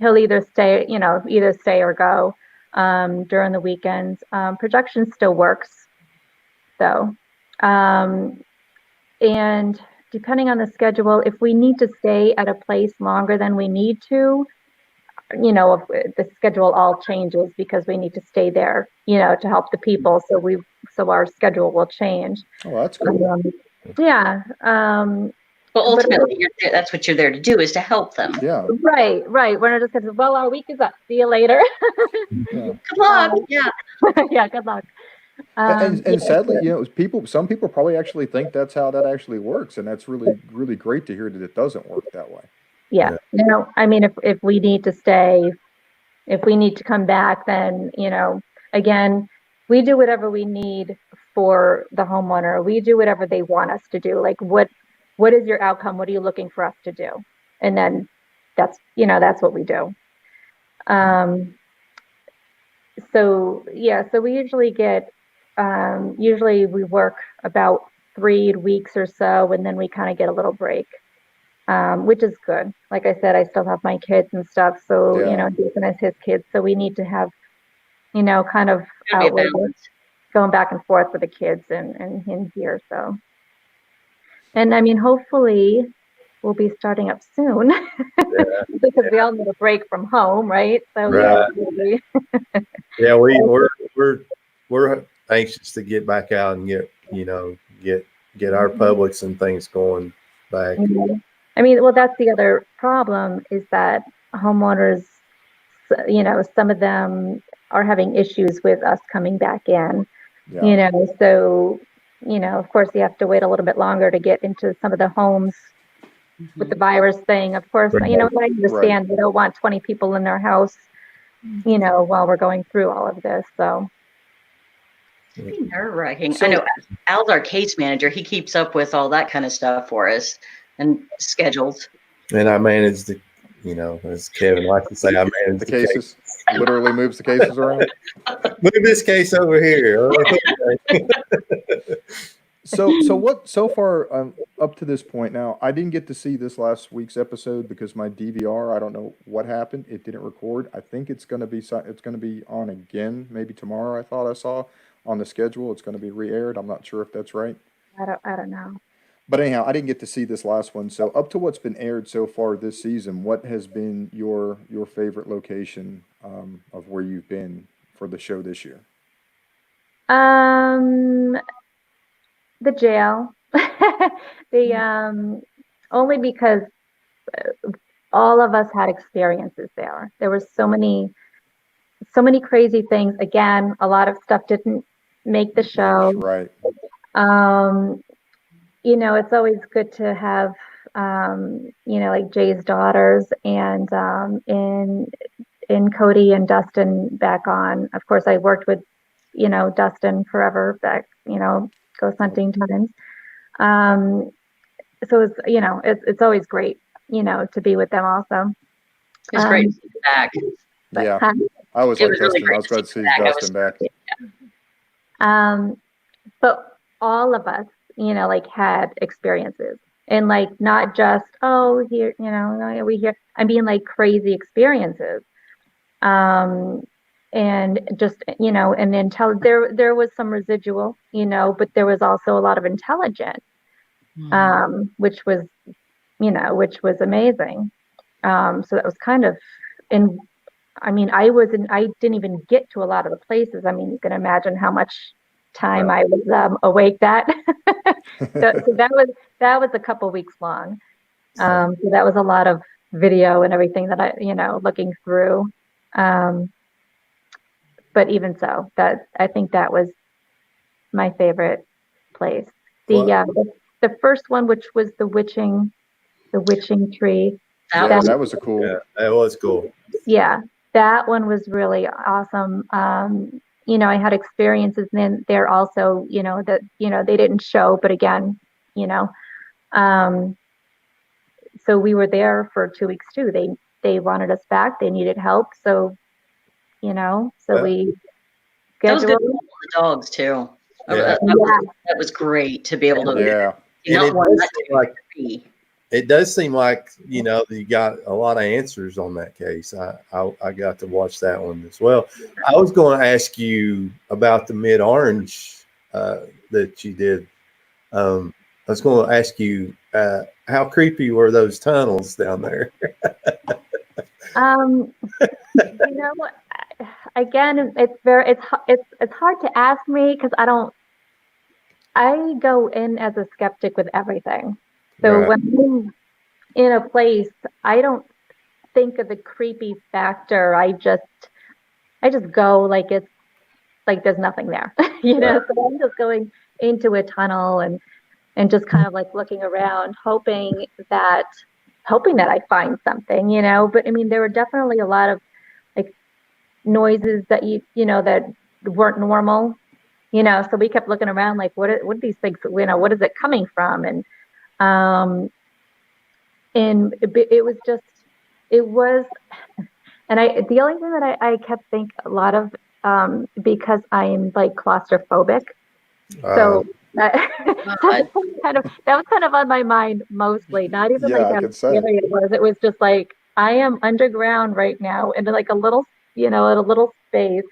he'll either stay or go during the weekends. Production still works though. Um, and depending on the schedule, if we need to stay at a place longer than we need to, if the schedule all changes because we need to stay there, to help the people. So our schedule will change. Oh, that's cool. Yeah. Well, ultimately, that's what you're there to do, is to help them. Yeah. Right. We're not just going to, well, our week is up. See you later. Yeah. Good luck. Yeah. Yeah. Good luck. And sadly, some people probably actually think that's how that actually works, and that's really, really great to hear that it doesn't work that way. Yeah. I mean, if we need to stay, if we need to come back, then, again, we do whatever we need for the homeowner. We do whatever they want us to do. Like, what is your outcome? What are you looking for us to do? And then that's what we do. So we usually we work about 3 weeks or so, and then we kind of get a little break. Which is good. Like I said, I still have my kids and stuff. So, Yeah. Jason has his kids. So we need to have, kind of Gotta be a outlet balance. going back and forth with the kids and him here. So, and I mean, hopefully we'll be starting up soon because we all need a break from home, right? So, Right. yeah. Yeah, we're anxious to get back out and get our Publix and things going back. Mhm. I mean, well, that's the other problem is that homeowners, some of them are having issues with us coming back in, Yeah. so, of course you have to wait a little bit longer to get into some of the homes with the virus thing. Of course, I understand they don't want 20 people in their house, while we're going through all of this. So. It's nerve-wracking. I know Al's our case manager. He keeps up with all that kind of stuff for us and schedules. And I manage as Kevin likes to say, I manage The cases. Literally moves the cases around. Move this case over here. So far, up to this point now, I didn't get to see this last week's episode because my DVR, I don't know what happened. It didn't record. I think it's going to be on again, maybe tomorrow. I thought I saw on the schedule. It's going to be re-aired. I'm not sure if that's right. I don't know. But anyhow, I didn't get to see this last one. So up to what's been aired so far this season, what has been your favorite location of where you've been for the show this year? The jail. Only because all of us had experiences there. There were so many crazy things. Again, a lot of stuff didn't make the show. Right. It's always good to have, like Jay's daughters and in Cody and Dustin back on. Of course, I worked with, Dustin forever back, ghost hunting times. So it's always great, to be with them also. It's great to see you back. Yeah. I always like Dustin. I was glad to see Dustin back. But all of us, had experiences. And like not just, oh, here, we hear, I mean like crazy experiences. And just, and there was some residual, but there was also a lot of intelligence, which was amazing. So that was kind of, and I mean, I didn't even get to a lot of the places. I mean, you can imagine how much time I was awake that. So that was a couple weeks long. So that was a lot of video and everything that I, looking through. But even so, I think that was my favorite place. The first one, which was the witching tree. That was a cool. Yeah, that was cool. Yeah, that one was really awesome. I had experiences in there also, that, they didn't show, but again, so we were there for 2 weeks too. They wanted us back. They needed help. So, we that was good scheduled. for the dogs too. Yeah. That was great to be able to. Yeah. It does seem like, you got a lot of answers on that case. I got to watch that one as well. I was going to ask you about the mid-orange that you did. I was going to ask you, how creepy were those tunnels down there? Again, it's hard to ask me because I go in as a skeptic with everything. So when I'm in a place, I don't think of the creepy factor. I just go like it's like there's nothing there, So I'm just going into a tunnel and just kind of like looking around, hoping that I find something, But I mean, there were definitely a lot of like noises that that weren't normal, So we kept looking around, like what are these things? What is it coming from? And it was, and the only thing that I kept thinking a lot of, because I'm like claustrophobic, so that was kind of on my mind mostly, not even like how scary it was. It was just like, I am underground right now in like a little, in a little space.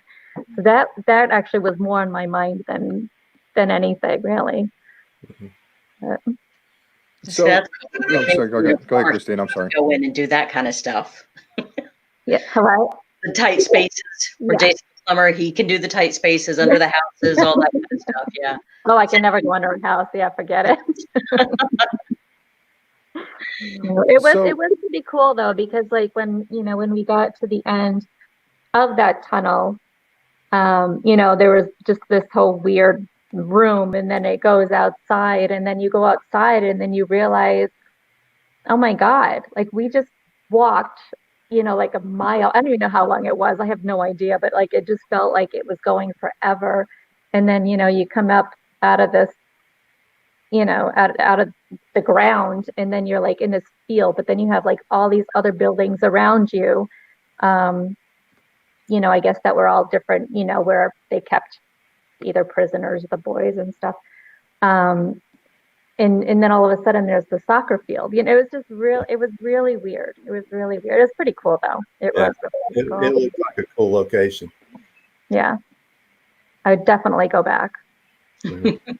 So that actually was more on my mind than anything really. So, I'm sorry. Go ahead, Christine. I'm sorry. Go in and do that kind of stuff. Yeah, hello. The tight spaces. Where Jason Plummer, he can do the tight spaces under the houses, all that kind of stuff. Yeah. Oh, I can never go under a house. Yeah, forget it. It was pretty cool though, because like when we got to the end of that tunnel, there was just this whole weird room, and then it goes outside, and then you go outside, and then you realize, oh my God, like we just walked, like a mile. I don't even know how long it was. I have no idea, but like it just felt like it was going forever. And then you come up out of this, out of the ground, and then you're like in this field, but then you have like all these other buildings around you. I guess that were all different, where they kept either prisoners, the boys and stuff. And then all of a sudden there's the soccer field. It was just it was really weird. It was really weird. It was pretty cool though. It was really cool. It looked like a cool location. Yeah. I would definitely go back. Mm-hmm.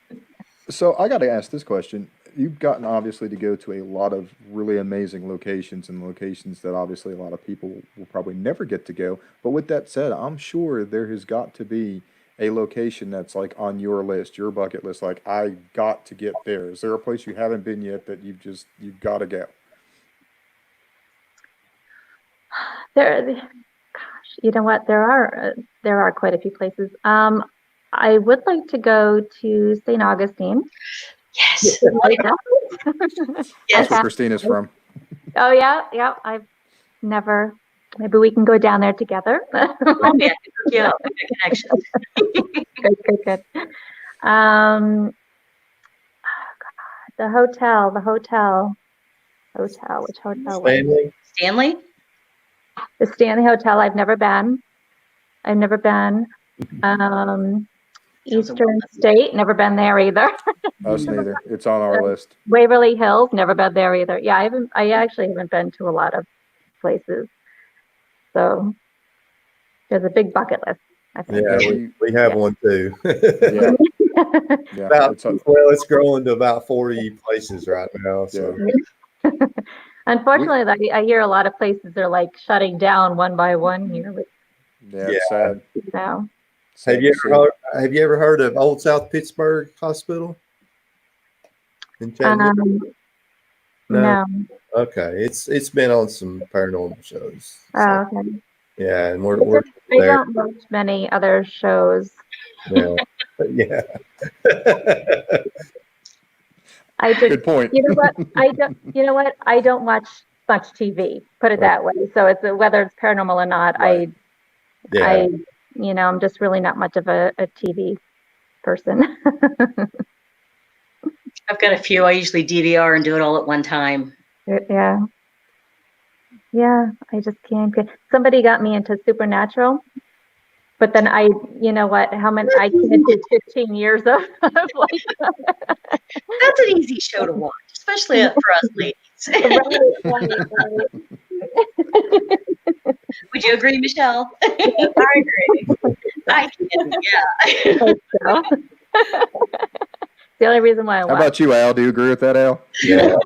So I got to ask this question. You've gotten obviously to go to a lot of really amazing locations, and locations that obviously a lot of people will probably never get to go. But with that said, I'm sure there has got to be a location that's like on your list, your bucket list, like I got to get there. Is there a place you haven't been yet that you've got to go? Gosh, you know what? There are quite a few places. I would like to go to St. Augustine. Yes. That's where Christina's from. Oh yeah. I've never. Maybe we can go down there together. Oh, yeah, good connection. Good. The hotel. Which hotel? Stanley? The Stanley Hotel. I've never been. Sounds Eastern State, never been there either. Us neither. It's on our list. Waverly Hills, never been there either. Yeah, I actually haven't been to a lot of places. So there's a big bucket list, I think. Yeah, Yeah, we have one too. Yeah, yeah. Well, it's growing to about 40 places right now. So Unfortunately, I hear a lot of places are like shutting down one by one here. yeah, it's sad. Now, have you ever heard of Old South Pittsburgh Hospital in Chattanooga? no. Okay, it's been on some paranormal shows. So, Oh, okay. yeah, and we're I there. don't watch many other shows. Yeah. Yeah. I just, Good point. you know what? I don't watch much TV. Put it that way. So it's whether it's paranormal or not. Right. I'm just really not much of a TV person. I've got a few. I usually DVR and do it all at one time. Yeah. Yeah, I just can't get. Somebody got me into Supernatural, but then I did 15 years of like. That's an easy show to watch, especially for us ladies. Right. Would you agree, Michelle? I agree. I can, yeah. So. The only reason why I watch. How about you, Al? Do you agree with that, Al? Yeah.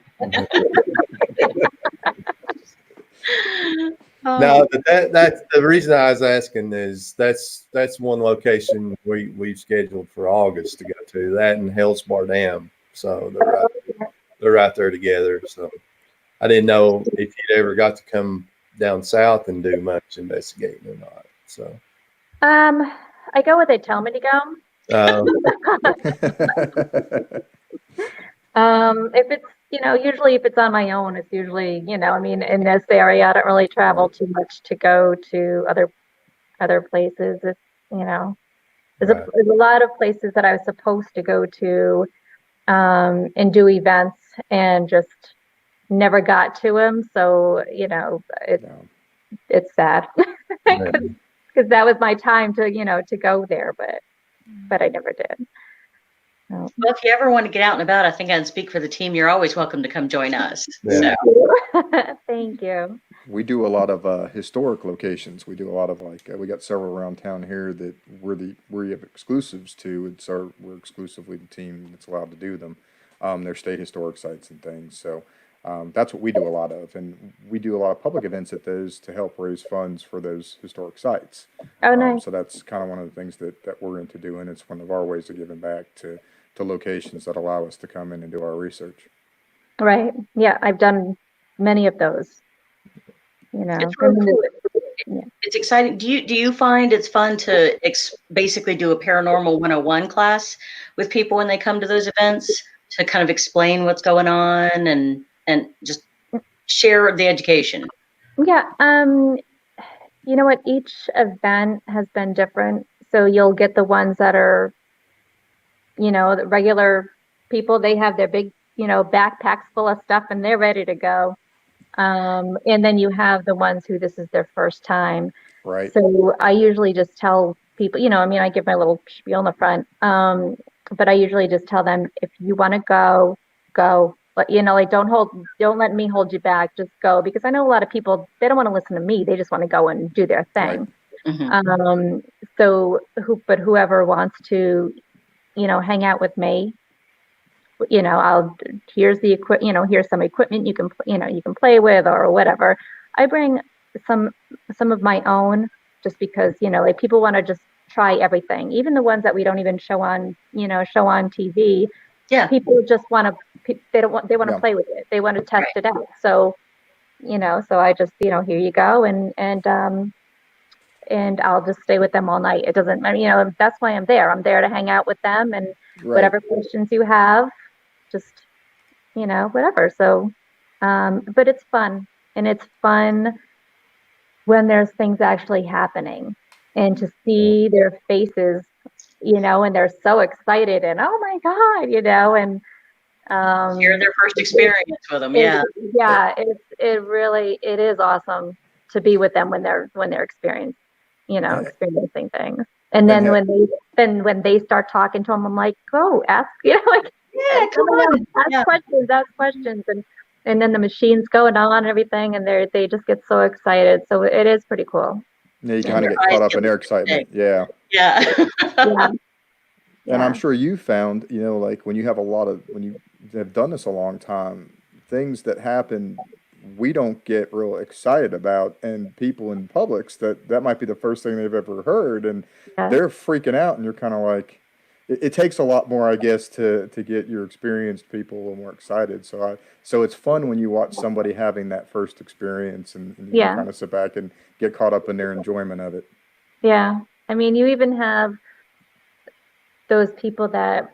No, but that's the reason I was asking is that's one location we've scheduled for August to go to, that and Hell's Bar Dam. So they're right there together. So I didn't know if you'd ever got to come down south and do much investigating or not. So I go where they tell me to go. If it's usually if it's on my own, it's usually in this area I don't really travel too much to go to other places. It's there's a lot of places that I was supposed to go to and do events and just never got to them. So it's sad because that was my time to go there, but I never did. Well, if you ever want to get out and about, I think I can speak for the team. You're always welcome to come join us. Yeah. So. Thank you. We do a lot of historic locations. We do a lot of we got several around town here that we have exclusives to. We're exclusively the team that's allowed to do them. They're state historic sites and things. So that's what we do a lot of, and we do a lot of public events at those to help raise funds for those historic sites. Oh, nice. So that's kind of one of the things that we're into doing. It's one of our ways of giving back to locations that allow us to come in and do our research. Right. Yeah, I've done many of those. It's really cool. It's exciting. Do you find it's fun to basically do a paranormal 101 class with people when they come to those events to kind of explain what's going on and just share the education? Yeah. You know what? Each event has been different. So you'll get the ones that are the regular people, they have their big, backpacks full of stuff and they're ready to go. And then you have the ones who this is their first time. Right. So I usually just tell people, I give my little spiel in the front. But I usually just tell them, if you want to go. But, don't let me hold you back. Just go. Because I know a lot of people, they don't want to listen to me. They just want to go and do their thing. Right. Mm-hmm. But whoever wants to, hang out with me, here's some equipment you can play with or whatever. I bring some of my own just because, people want to just try everything, even the ones that we don't even show on TV. Yeah. People just want to play with it. They want to test it out. So, so I just, here you go. And I'll just stay with them all night. It doesn't, that's why I'm there. I'm there to hang out with them and whatever questions you have, just, whatever. So, but it's fun, and it's fun when there's things actually happening and to see their faces, and they're so excited and, oh my God, and, share their first experience with them. Yeah. It is awesome to be with them when they're experiencing things. And then ha- when they start talking to them, I'm like, go ask, like, Yeah, come on. Yeah. ask questions, and then the machine's going on and everything, and they just get so excited. So it is pretty cool. Yeah, you And kind of their get eyes caught up get in their really excitement. big. Yeah. Yeah. Yeah, And I'm yeah, sure you found, like when you have done this a long time, things that happen we don't get real excited about, and people in Publix that might be the first thing they've ever heard, and yeah, they're freaking out, and you're kind of like, it takes a lot more, I guess, to get your experienced people a little more excited. So it's fun when you watch somebody having that first experience, and you can yeah, kind of sit back and get caught up in their enjoyment of it. yeah. I mean, you even have those people that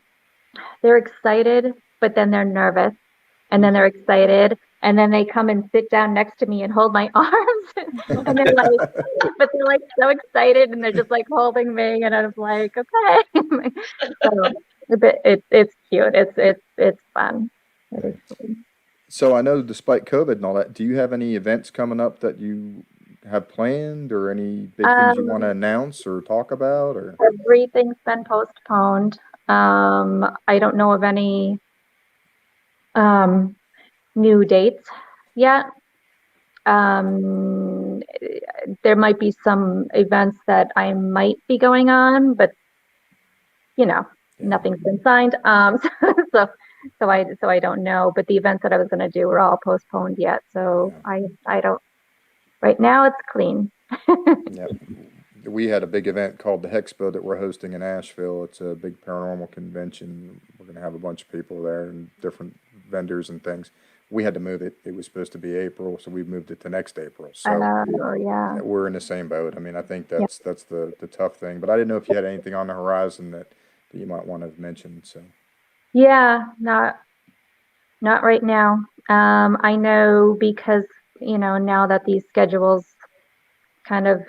they're excited, but then they're nervous, and then they're excited, and then they come and sit down next to me and hold my arms, and they're like, but they're like so excited, and they're just like holding me, and I'm like, okay. So, but it's cute. It's fun. It is fun. So I know, despite COVID and all that, do you have any events coming up that you have planned, or any big things you want to Um, announce or talk about, or? Everything's been postponed. I don't know of any um new dates yet. Um, there might be some events that I might be going on, but Yeah. nothing's been signed. So I don't know. But the events that I was going to do were all postponed yet. So Yeah. I don't. Right now, it's clean. Yeah. We had a big event called the Hex Bill that we're hosting in Asheville. It's a big paranormal convention. We're going to have a bunch of people there and different vendors and things. We had to move it. It was supposed to be April, so we moved it to next April. So Yeah, we're in the same boat. I mean, I think yeah, that's the tough thing. But I didn't know if you had anything on the horizon that you might want to mention. So yeah. Not right now. I know because now that these schedules kind of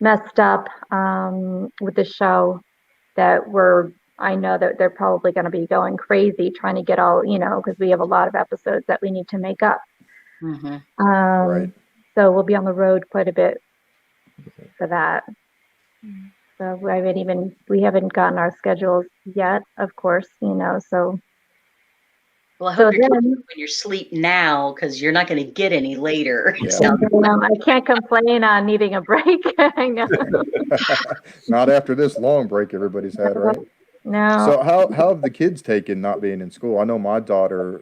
messed up with the show, that I know that they're probably going to be going crazy trying to get all, because we have a lot of episodes that we need to make up. Hmm. right. So we'll be on the road quite a bit for that. So we haven't gotten our schedules yet, of course, so Well, I so hope you're doing then it when you're asleep now, because you're not going to get any later. Yeah. So, I can't complain on needing a break. I know. Not after this long break everybody's had, right? No. So how have the kids taken not being in school? I know my daughter,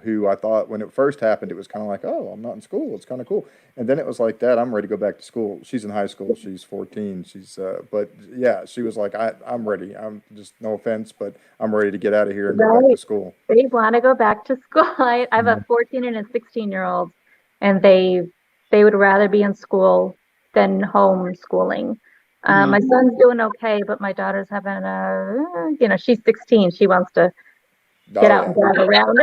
who I thought when it first happened, it was kind of like, oh, I'm not in school. It's kind of cool. And then it was like, Dad, I'm ready to go back to school. She's in high school. She's 14. But yeah, she was like, I'm ready. I'm just, no offense, but I'm ready to get out of here and go back to Right. school. They want to go back to school. I have a 14 and a 16-year-old, and they would rather be in school than homeschooling. mhm. My son's doing okay, but my daughter's having she's 16. She wants to get Oh out and yeah. drive around.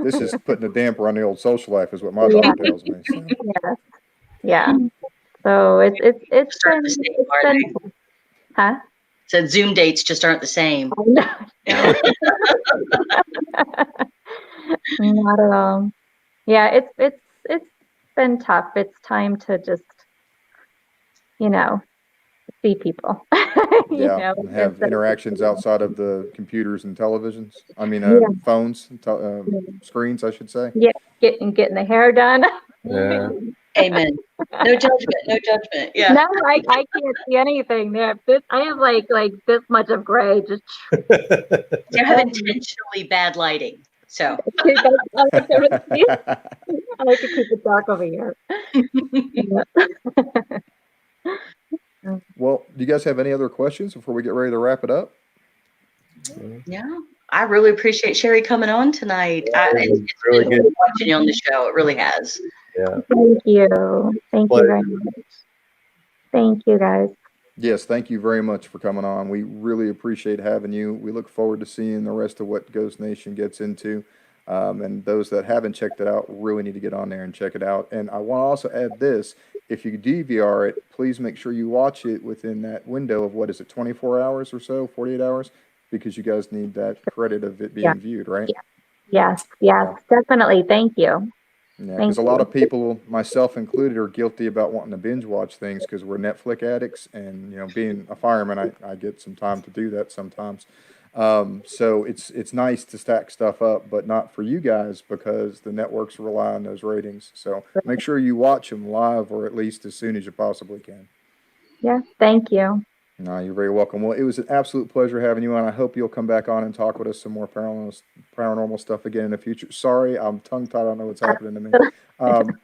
This is putting a damper on the old social life, is what my Yeah, daughter tells me. So yeah, yeah. So it's Just aren't the same, are they? been, huh? So Zoom dates just aren't the same. Oh, no, no, not at all. Yeah, it's been tough. It's time to just, you know, see people. yeah, and have Instead of just interactions outside of the computers and televisions. I mean, yeah, phones, screens, I should say. yeah, getting the hair done. Yeah. Amen. No judgment. No judgment. Yeah. No, I can't see anything there. I have like this much of gray. Just You have intentionally bad lighting. So, I like to keep it dark over here. Yeah. Well, do you guys have any other questions before we get ready to wrap it up? yeah, I really appreciate Shari coming on tonight. It's Really been good. good watching you on the show. It really has. Yeah. Thank you. Thank you Pleasure. very much. Thank you, guys. Yes, thank you very much for coming on. We really appreciate having you. We look forward to seeing the rest of what Ghost Nation gets into. And those that haven't checked it out really need to get on there and check it out. And I want to also add this: if you DVR it, please make sure you watch it within that window of, what is it, 24 hours or so, 48 hours, because you guys need that credit of it Yeah. being viewed, right? Yes, Yeah. definitely. Thank you. Yeah, Thank because a lot you. of people, myself included, are guilty about wanting to binge watch things because we're Netflix addicts, and being a fireman, I get some time to do that sometimes. So it's nice to stack stuff up, but not for you guys because the networks rely on those ratings. So make sure you watch them live or at least as soon as you possibly can. Yeah, thank you. No, you're very welcome. Well, it was an absolute pleasure having you on. I hope you'll come back on and talk with us some more paranormal stuff again in the future. Sorry, I'm tongue tied. I don't know what's happening to me.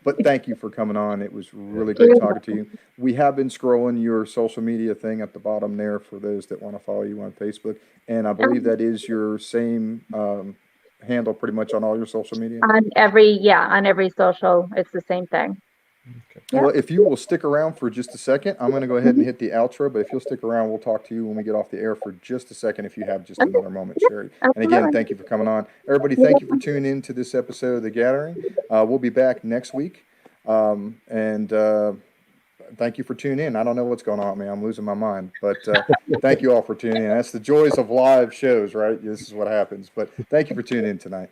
But thank you for coming on. It was really great talking to you. We have been scrolling your social media thing at the bottom there for those that want to follow you on Facebook. And I believe that is your same handle pretty much on all your social media. On every social, it's the same thing. Okay. Yeah. Well, if you will stick around for just a second, I'm going to go ahead and hit the outro. But if you'll stick around, we'll talk to you when we get off the air for just a second if you have just another moment, Shari. And again, thank you for coming on. Everybody, thank you for tuning in to this episode of The Gathering. We'll be back next week. And thank you for tuning in. I don't know what's going on with me. I'm losing my mind. But thank you all for tuning in. That's the joys of live shows, right? This is what happens. But thank you for tuning in tonight.